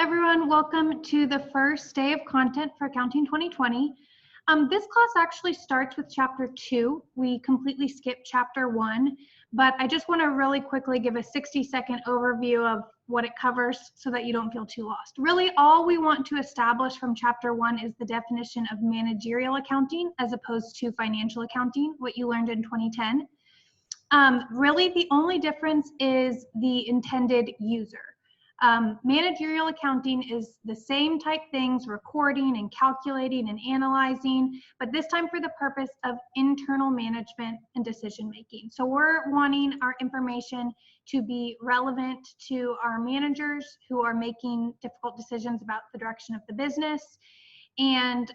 everyone, welcome to the first day of content for Accounting 2020. This class actually starts with chapter 2. We completely skipped chapter 1, but I just want to really quickly give a 60-second overview of what it covers so that you don't feel too lost. Really, all we want to establish from chapter 1 is the definition of managerial accounting as opposed to financial accounting, what you learned in 2010. Really, the only difference is the intended user. Managerial accounting is the same type things, recording and calculating and analyzing, but this time for the purpose of internal management and decision making. So we're wanting our information to be relevant to our managers who are making difficult decisions about the direction of the business. And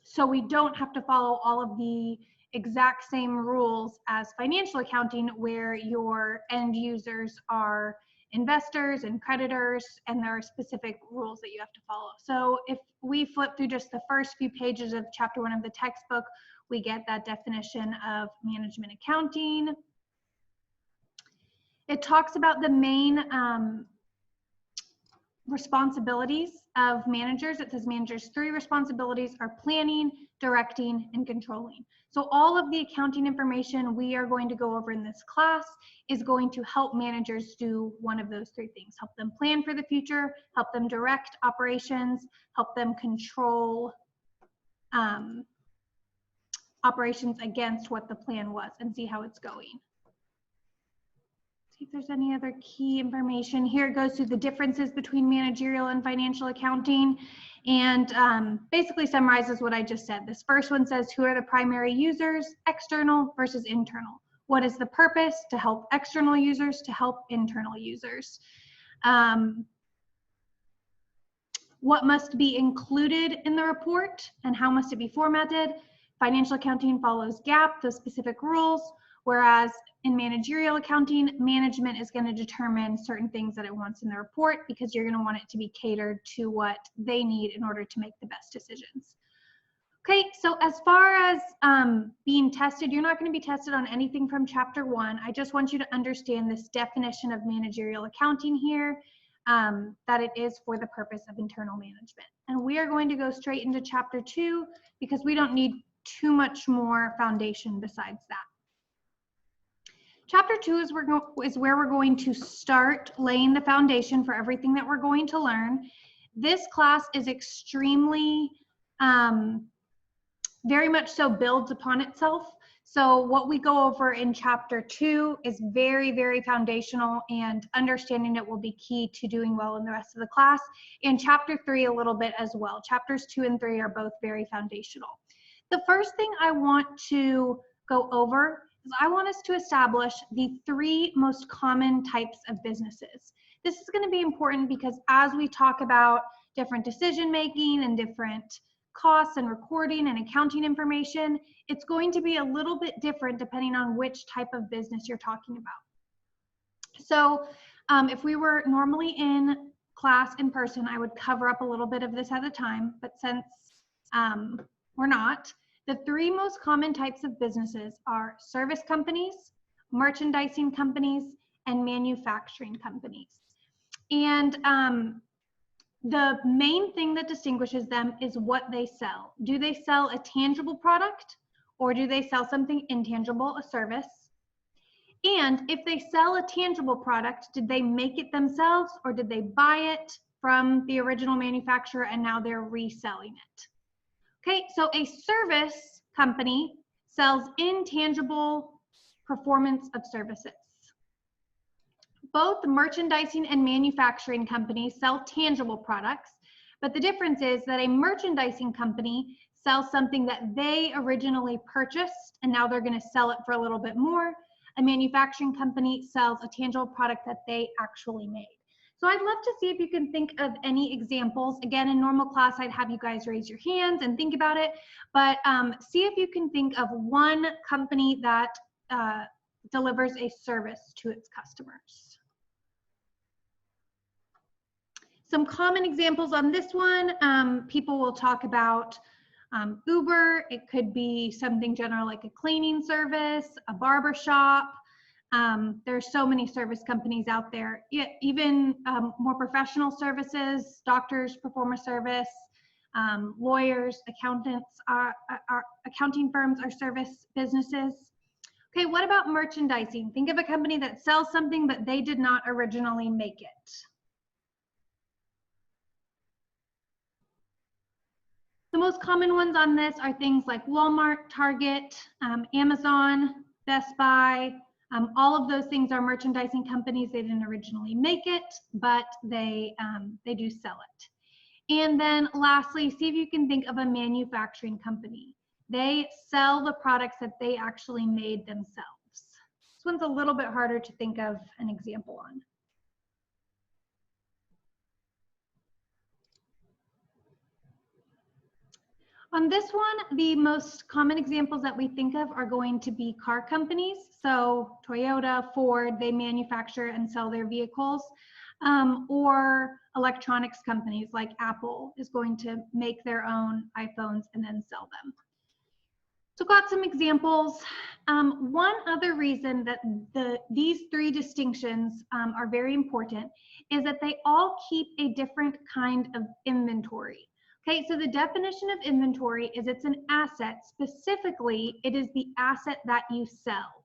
so we don't have to follow all of the exact same rules as financial accounting, where your end users are investors and creditors, and there are specific rules that you have to follow. So if we flip through just the first few pages of chapter 1 of the textbook, we get that definition of management accounting. It talks about the main responsibilities of managers. It says managers' 3 responsibilities are planning, directing, and controlling. So all of the accounting information we are going to go over in this class is going to help managers do one of those 3 things: help them plan for the future, help them direct operations, help them control operations against what the plan was and see how it's going. See if there's any other key information. Here it goes through the differences between managerial and financial accounting, and basically summarizes what I just said. This first one says, who are the primary users, external versus internal? What is the purpose? To help external users, to help internal users. What must be included in the report and how must it be formatted? Financial accounting follows GAAP, those specific rules, whereas in managerial accounting, management is going to determine certain things that it wants in the report because you're going to want it to be catered to what they need in order to make the best decisions. Okay, so as far as being tested, you're not going to be tested on anything from chapter 1. I just want you to understand this definition of managerial accounting here, that it is for the purpose of internal management. And we are going to go straight into chapter 2 because we don't need too much more foundation besides that. Chapter 2 is where we're going to start laying the foundation for everything that we're going to learn. This class is extremely, very much so builds upon itself. So what we go over in chapter 2 is very, very foundational, and understanding it will be key to doing well in the rest of the class. And chapter 3 a little bit as well. Chapters 2 and 3 are both very foundational. The first thing I want to go over is I want us to establish the 3 most common types of businesses. This is going to be important because as we talk about different decision making and different costs and recording and accounting information, it's going to be a little bit different depending on which type of business you're talking about. So if we were normally in class in person, I would cover up a little bit of this at a time, but since we're not, the 3 most common types of businesses are service companies, merchandising companies, and manufacturing companies. And the main thing that distinguishes them is what they sell. Do they sell a tangible product, or do they sell something intangible, a service? And if they sell a tangible product, did they make it themselves, or did they buy it from the original manufacturer and now they're reselling it? Okay, so a service company sells intangible performance of services. Both merchandising and manufacturing companies sell tangible products, but the difference is that a merchandising company sells something that they originally purchased and now they're going to sell it for a little bit more. A manufacturing company sells a tangible product that they actually made. So I'd love to see if you can think of any examples. Again, in normal class, I'd have you guys raise your hands and think about it, but see if you can think of one company that delivers a service to its customers. Some common examples on this one, people will talk about Uber. It could be something general like a cleaning service, a barber shop, There's so many service companies out there, even more professional services, doctors perform a service, lawyers, accountants, accounting firms are service businesses. Okay, what about merchandising? Think of a company that sells something, but they did not originally make it. The most common ones on this are things like Walmart, Target, Amazon, Best Buy. All of those things are merchandising companies. They didn't originally make it, but they do sell it. And then lastly, see if you can think of a manufacturing company. They sell the products that they actually made themselves. This one's a little bit harder to think of an example on. On this one, the most common examples that we think of are going to be car companies. So Toyota, Ford, they manufacture and sell their vehicles. Or electronics companies like Apple is going to make their own iPhones and then sell them. So got some examples. One other reason that these three distinctions are very important is that they all keep a different kind of inventory. Okay, so the definition of inventory is it's an asset. Specifically, it is the asset that you sell.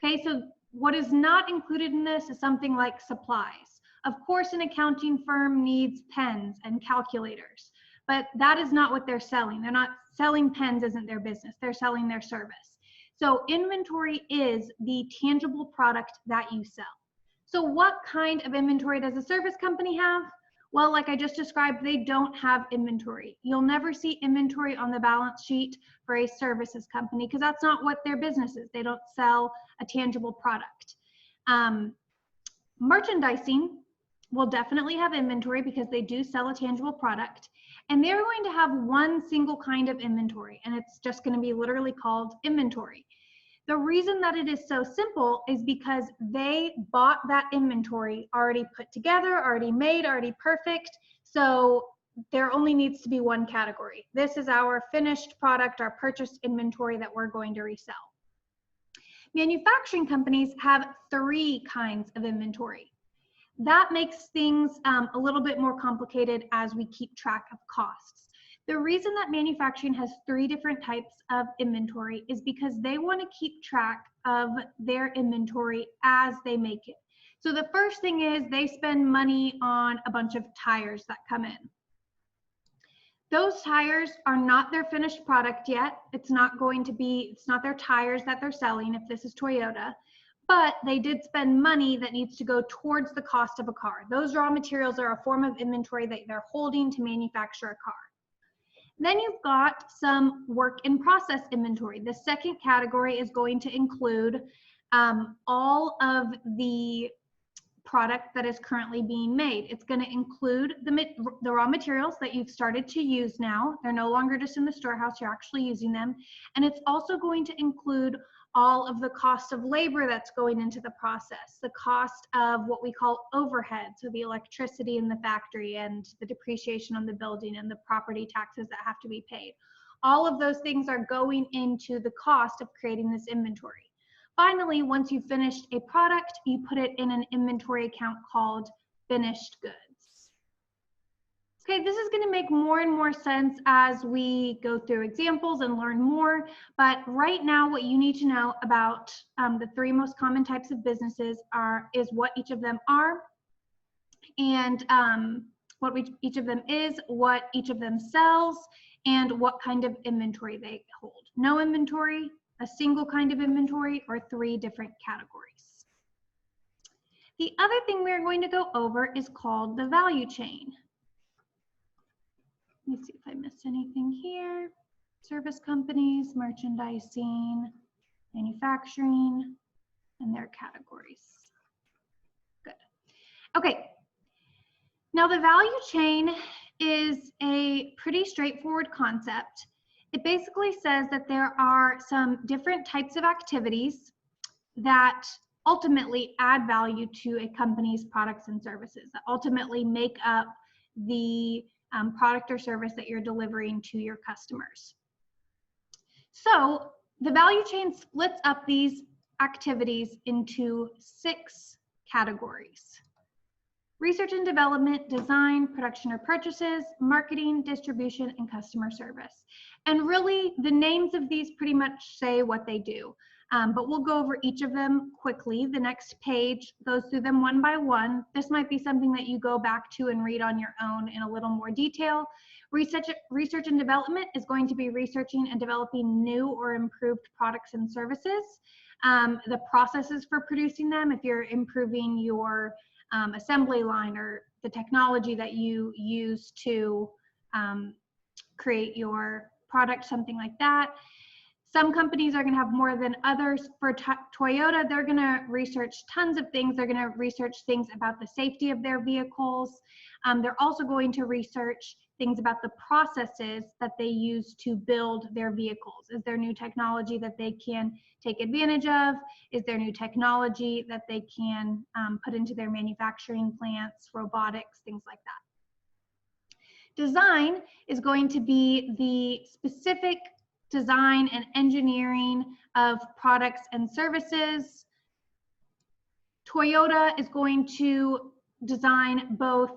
Okay, so what is not included in this is something like supplies. Of course, an accounting firm needs pens and calculators, but that is not what they're selling. They're not selling pens, isn't their business. They're selling their service. So inventory is the tangible product that you sell. So what kind of inventory does a service company have? Well, like I just described, they don't have inventory. You'll never see inventory on the balance sheet for a services company because that's not what their business is. They don't sell a tangible product. Merchandising will definitely have inventory because they do sell a tangible product. And they're going to have one single kind of inventory, and it's just going to be literally called inventory. The reason that it is so simple is because they bought that inventory already put together, already made, already perfect. So there only needs to be one category. This is our finished product, our purchased inventory that we're going to resell. Manufacturing companies have three kinds of inventory. That makes things a little bit more complicated as we keep track of costs. The reason that manufacturing has three different types of inventory is because they want to keep track of their inventory as they make it. So the first thing is they spend money on a bunch of tires that come in. Those tires are not their finished product yet. It's not their tires that they're selling if this is Toyota, but they did spend money that needs to go towards the cost of a car. Those raw materials are a form of inventory that they're holding to manufacture a car. Then you've got some work in process inventory. The second category is going to include all of the product that is currently being made. It's going to include the raw materials that you've started to use now. They're no longer just in the storehouse, you're actually using them. And it's also going to include all of the cost of labor that's going into the process, the cost of what we call overhead, so the electricity in the factory and the depreciation on the building and the property taxes that have to be paid. All of those things are going into the cost of creating this inventory. Finally, once you've finished a product, you put it in an inventory account called finished goods. Okay, this is going to make more and more sense as we go through examples and learn more, but right now what you need to know about the three most common types of businesses is what each of them are, and what each of them is, what each of them sells, and what kind of inventory they hold. No inventory, a single kind of inventory, or three different categories. The other thing we're going to go over is called the value chain. Let me see if I missed anything here. Service companies, merchandising, manufacturing, and their categories. Good. Okay. Now the value chain is a pretty straightforward concept. It basically says that there are some different types of activities that ultimately add value to a company's products and services, that ultimately make up the product or service that you're delivering to your customers. So the value chain splits up these activities into 6 categories: research and development, design, production or purchases, marketing, distribution, and customer service. And really, the names of these pretty much say what they do. But we'll go over each of them quickly. The next page goes through them one by one. This might be something that you go back to and read on your own in a little more detail. Research and development is going to be researching and developing new or improved products and services. The processes for producing them, if you're improving your assembly line or the technology that you use to create your product, something like that. Some companies are going to have more than others. For Toyota, they're going to research tons of things. They're going to research things about the safety of their vehicles. They're also going to research things about the processes that they use to build their vehicles. Is there new technology that they can take advantage of? Is there new technology that they can put into their manufacturing plants, robotics, things like that? Design is going to be the specific design and engineering of products and services. Toyota is going to design both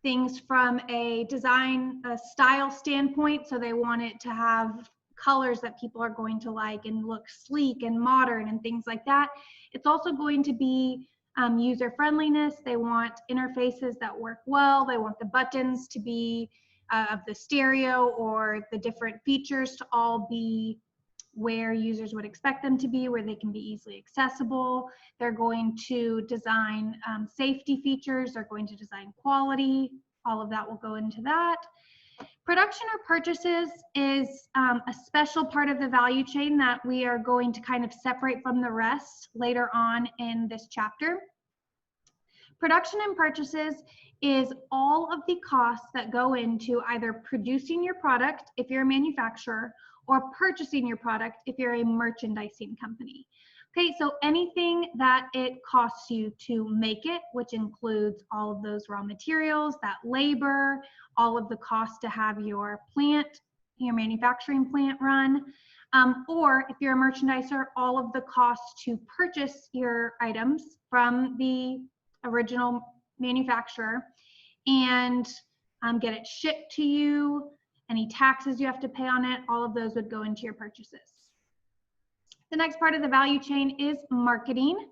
things from a design, a style standpoint, so they want it to have colors that people are going to like and look sleek and modern and things like that. It's also going to be user friendliness. They want interfaces that work well. They want the buttons to be of the stereo or the different features to all be where users would expect them to be, where they can be easily accessible. They're going to design safety features. They're going to design quality. All of that will go into that. Production or purchases is a special part of the value chain that we are going to kind of separate from the rest later on in this chapter. Production and purchases is all of the costs that go into either producing your product if you're a manufacturer or purchasing your product if you're a merchandising company. Okay, so anything that it costs you to make it, which includes all of those raw materials, that labor, all of the costs to have your plant, your manufacturing plant run, or if you're a merchandiser, all of the costs to purchase your items from the original manufacturer and get it shipped to you, any taxes you have to pay on it, all of those would go into your purchases. The next part of the value chain is marketing.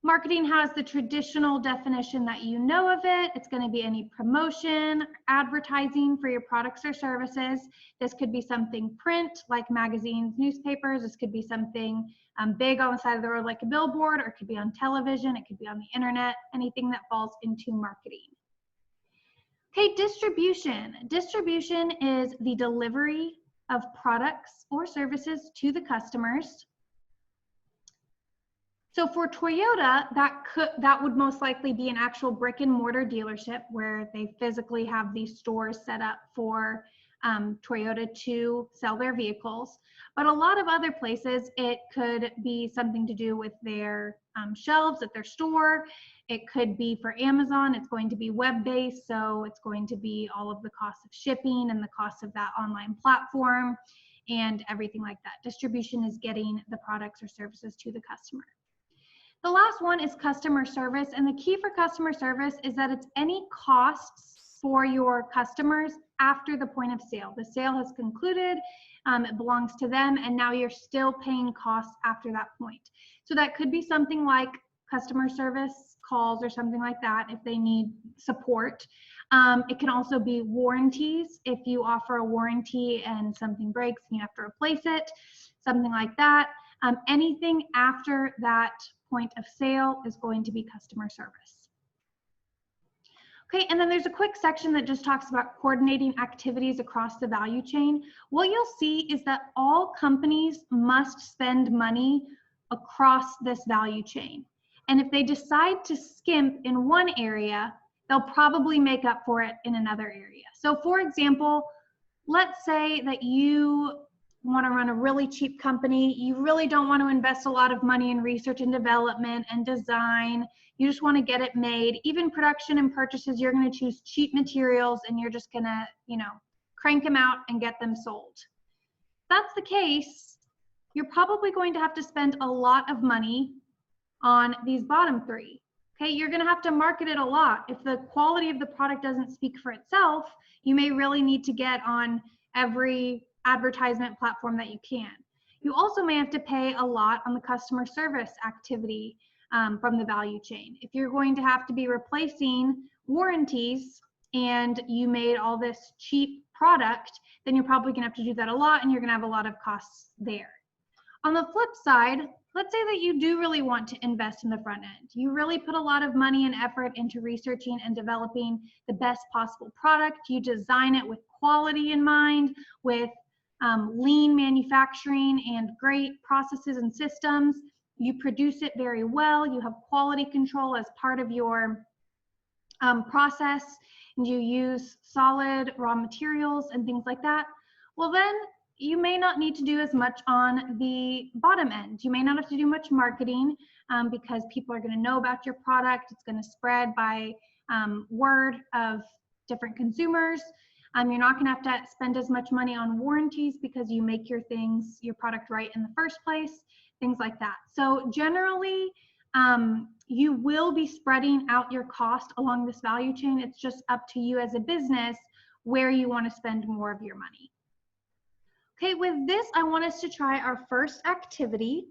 Marketing has the traditional definition that you know of it. It's going to be any promotion, advertising for your products or services. This could be something print, like magazines, newspapers. This could be something big on the side of the road, like a billboard, or it could be on television. It could be on the internet, anything that falls into marketing. Okay, distribution. Distribution is the delivery of products or services to the customers. So for Toyota, that would most likely be an actual brick and mortar dealership where they physically have these stores set up for Toyota to sell their vehicles. But a lot of other places, it could be something to do with their shelves at their store. It could be for Amazon, it's going to be web-based, so it's going to be all of the costs of shipping and the cost of that online platform and everything like that. Distribution is getting the products or services to the customer. The last one is customer service, and the key for customer service is that it's any costs for your customers after the point of sale. The sale has concluded, it belongs to them, and now you're still paying costs after that point. So that could be something like customer service calls or something like that if they need support. It can also be warranties if you offer a warranty and something breaks and you have to replace it, something like that. Anything after that point of sale is going to be customer service. Okay, and then there's a quick section that just talks about coordinating activities across the value chain. What you'll see is that all companies must spend money across this value chain. And if they decide to skimp in one area, they'll probably make up for it in another area. So for example, let's say that you want to run a really cheap company. You really don't want to invest a lot of money in research and development and design. You just want to get it made. Even production and purchases, you're going to choose cheap materials and you're just going to, crank them out and get them sold. If that's the case, you're probably going to have to spend a lot of money on these bottom three. Okay, you're going to have to market it a lot. If the quality of the product doesn't speak for itself, you may really need to get on every advertisement platform that you can. You also may have to pay a lot on the customer service activity from the value chain. If you're going to have to be replacing warranties and you made all this cheap product, then you're probably going to have to do that a lot, and you're going to have a lot of costs there. On the flip side, let's say that you do really want to invest in the front end. You really put a lot of money and effort into researching and developing the best possible product. You design it with quality in mind, with lean manufacturing and great processes and systems. You produce it very well. You have quality control as part of your process, and you use solid raw materials and things like that. Well, then you may not need to do as much on the bottom end. You may not have to do much marketing because people are going to know about your product. It's going to spread by word of different consumers. You're not going to have to spend as much money on warranties because you make your product right in the first place, things like that. So generally, you will be spreading out your cost along this value chain. It's just up to you as a business where you want to spend more of your money. Okay, with this, I want us to try our first activity.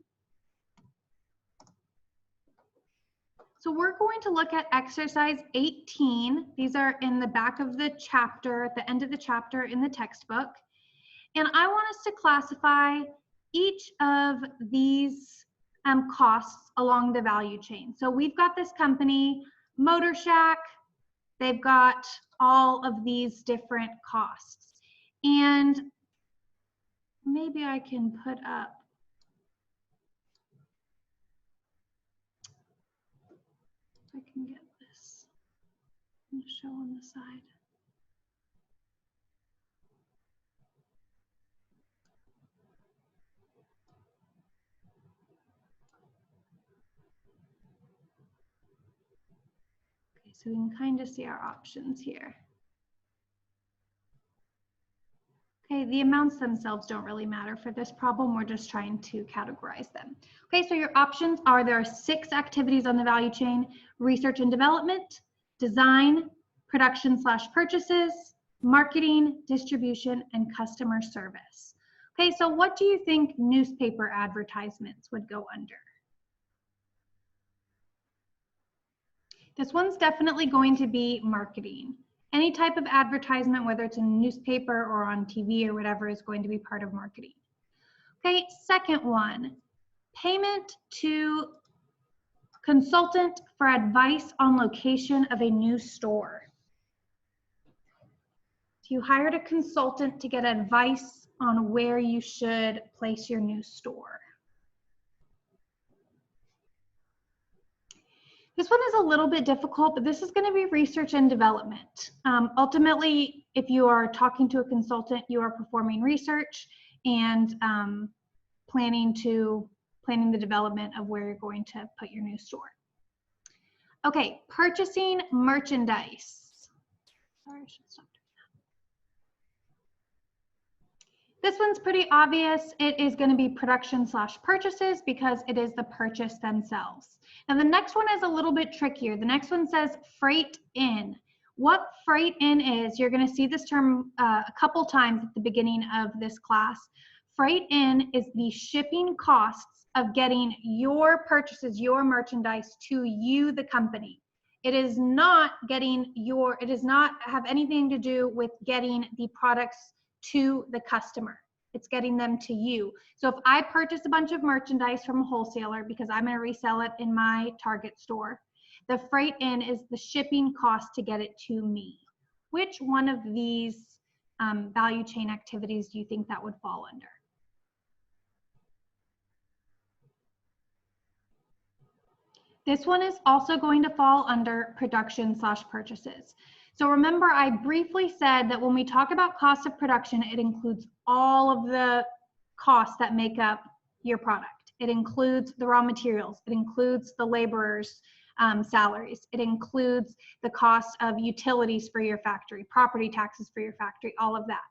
So we're going to look at exercise 18. These are in the back of the chapter, at the end of the chapter in the textbook. And I want us to classify each of these costs along the value chain. So we've got this company, Motor Shack. They've got all of these different costs. And maybe I can put up, if I can get this, I'm gonna show on the side. Okay, so we can kind of see our options here. Okay, the amounts themselves don't really matter for this problem. We're just trying to categorize them. Okay, so your options are, there are 6 activities on the value chain: research and development, design, production/purchases, marketing, distribution, and customer service. Okay, so what do you think newspaper advertisements would go under? This one's definitely going to be marketing. Any type of advertisement, whether it's in a newspaper or on TV or whatever, is going to be part of marketing. Okay, second one, payment to consultant for advice on location of a new store. So you hired a consultant to get advice on where you should place your new store. This one is a little bit difficult, but this is going to be research and development. Ultimately, if you are talking to a consultant, you are performing research and planning the development of where you're going to put your new store. Okay, purchasing merchandise. Sorry, I should stop doing that. This one's pretty obvious. It is going to be production/purchases because it is the purchase themselves. Now the next one is a little bit trickier. The next one says freight in. What freight in is, you're going to see this term a couple times at the beginning of this class. Freight in is the shipping costs of getting your purchases, your merchandise to you, the company. It is not it does not have anything to do with getting the products to the customer. It's getting them to you. So if I purchase a bunch of merchandise from a wholesaler because I'm going to resell it in my Target store, the freight in is the shipping cost to get it to me. Which one of these value chain activities do you think that would fall under? This one is also going to fall under production/purchases. So remember, I briefly said that when we talk about cost of production, it includes all of the costs that make up your product. It includes the raw materials. It includes the laborers' salaries. It includes the cost of utilities for your factory, property taxes for your factory, all of that.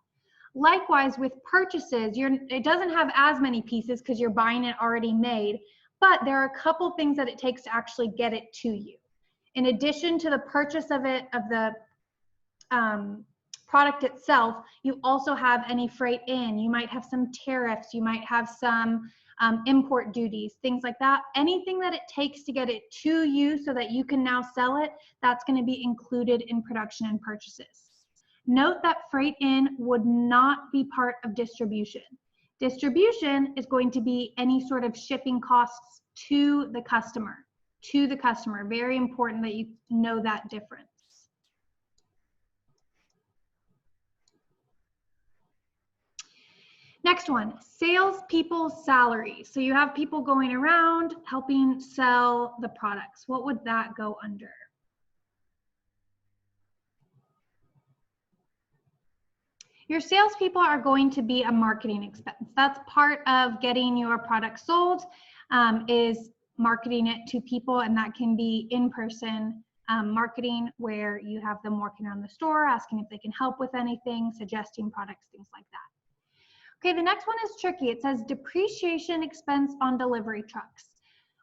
Likewise with purchases, it doesn't have as many pieces because you're buying it already made, but there are a couple things that it takes to actually get it to you. In addition to the purchase of the product itself, you also have any freight in. You might have some tariffs, you might have some import duties, things like that. Anything that it takes to get it to you so that you can now sell it, that's going to be included in production and purchases. Note that freight in would not be part of distribution. Distribution is going to be any sort of shipping costs to the customer. Very important that you know that difference. Next one, salespeople's salaries. So you have people going around helping sell the products. What would that go under? Your salespeople are going to be a marketing expense. That's part of getting your product sold, is marketing it to people, and that can be in-person marketing where you have them working around the store, asking if they can help with anything, suggesting products, things like that. Okay, the next one is tricky. It says depreciation expense on delivery trucks.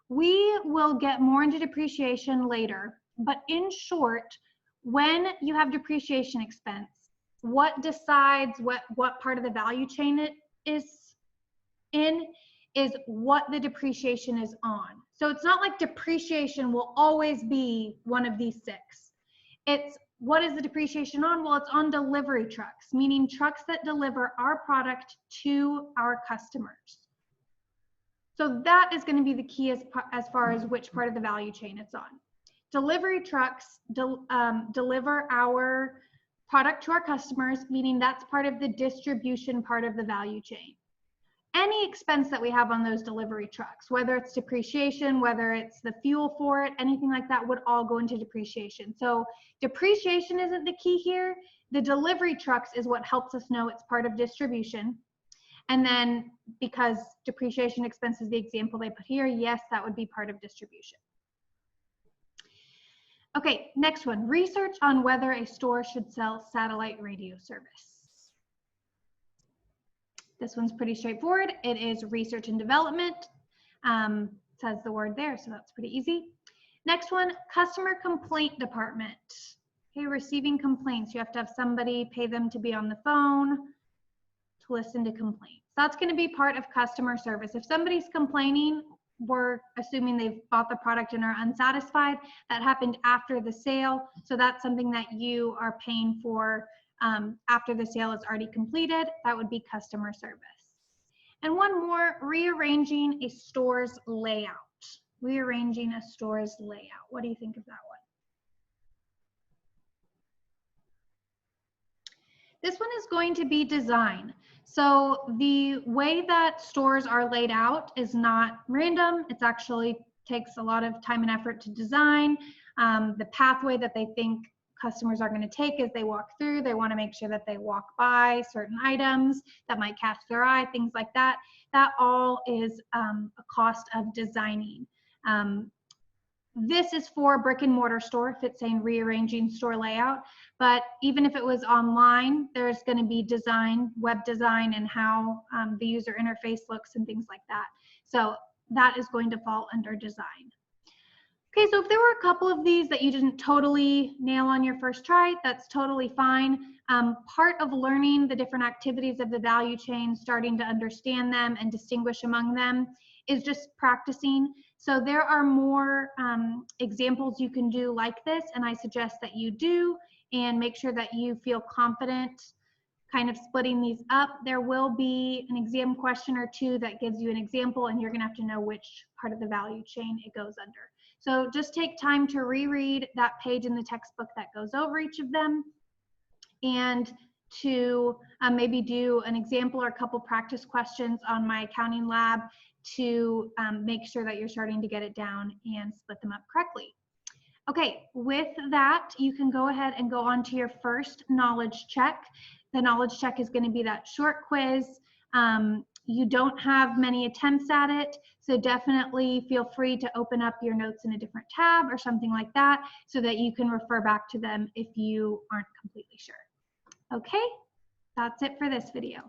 We will get more into depreciation later, but in short, when you have depreciation expense, what decides what part of the value chain it is in is what the depreciation is on. So it's not like depreciation will always be one of these six. It's what is the depreciation on? Well, it's on delivery trucks, meaning trucks that deliver our product to our customers. So that is going to be the key as far as which part of the value chain it's on. Delivery trucks deliver our product to our customers, meaning that's part of the distribution part of the value chain. Any expense that we have on those delivery trucks, whether it's depreciation, whether it's the fuel for it, anything like that would all go into depreciation. So depreciation isn't the key here. The delivery trucks is what helps us know it's part of distribution. And then because depreciation expense is the example they put here, yes, that would be part of distribution. Okay, next one, research on whether a store should sell satellite radio service. This one's pretty straightforward. It is research and development. Says the word there, so that's pretty easy. Next one, customer complaint department. Okay, receiving complaints. You have to have somebody pay them to be on the phone to listen to complaints. That's going to be part of customer service. If somebody's complaining, we're assuming they've bought the product and are unsatisfied. That happened after the sale, so that's something that you are paying for after the sale is already completed. That would be customer service. And one more, rearranging a store's layout. Rearranging a store's layout. What do you think of that one? This one is going to be design. So the way that stores are laid out is not random. It actually takes a lot of time and effort to design. The pathway that they think customers are going to take as they walk through, they want to make sure that they walk by certain items that might catch their eye, things like that. That all is a cost of designing. This is for a brick and mortar store if it's saying rearranging store layout, but even if it was online, there's going to be design, web design, and how the user interface looks and things like that. So that is going to fall under design. Okay, so if there were a couple of these that you didn't totally nail on your first try, that's totally fine. Part of learning the different activities of the value chain, starting to understand them and distinguish among them, is just practicing. So there are more examples you can do like this, and I suggest that you do, and make sure that you feel confident kind of splitting these up. There will be an exam question or two that gives you an example, and you're gonna have to know which part of the value chain it goes under. So just take time to reread that page in the textbook that goes over each of them, and to maybe do an example or a couple practice questions on my accounting lab to make sure that you're starting to get it down and split them up correctly. Okay, with that, you can go ahead and go on to your first knowledge check. The knowledge check is going to be that short quiz. You don't have many attempts at it, so definitely feel free to open up your notes in a different tab or something like that so that you can refer back to them if you aren't completely sure. Okay, That's it for this video.